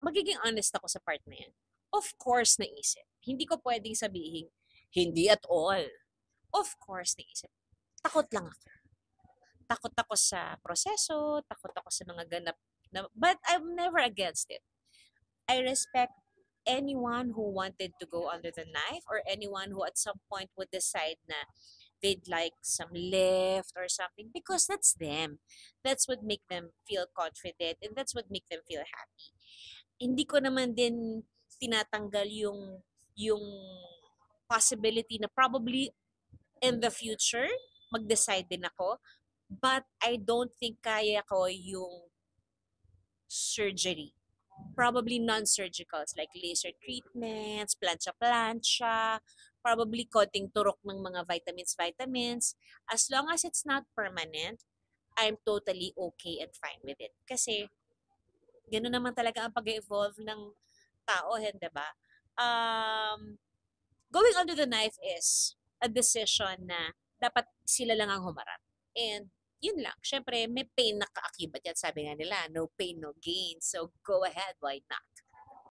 magiging honest ako sa part na yan. Of course, naisip. Hindi ko pwedeng sabihin, hindi at all. Of course, naisip. Takot lang ako. Takot ako sa proseso, takot ako sa mga ganap na, but I'm never against it. I respect anyone who wanted to go under the knife or anyone who at some point would decide na they'd like some lift or something because that's them. That's what make them feel confident and that's what make them feel happy. Hindi ko naman din tinatanggal yung possibility na probably in the future mag-decide din ako, but I don't think kaya ko yung surgery. Probably non-surgicals like laser treatments, plancha-plancha, probably konting turok ng mga vitamins. As long as it's not permanent, I'm totally okay and fine with it. Kasi, gano'n naman talaga ang pag-evolve ng tao, hindi ba? Going under the knife is a decision na dapat sila lang ang humarap. And yun lang. Siyempre, may pain na kaakibat yan. Sabi nga nila, no pain, no gain. So, go ahead. Why not?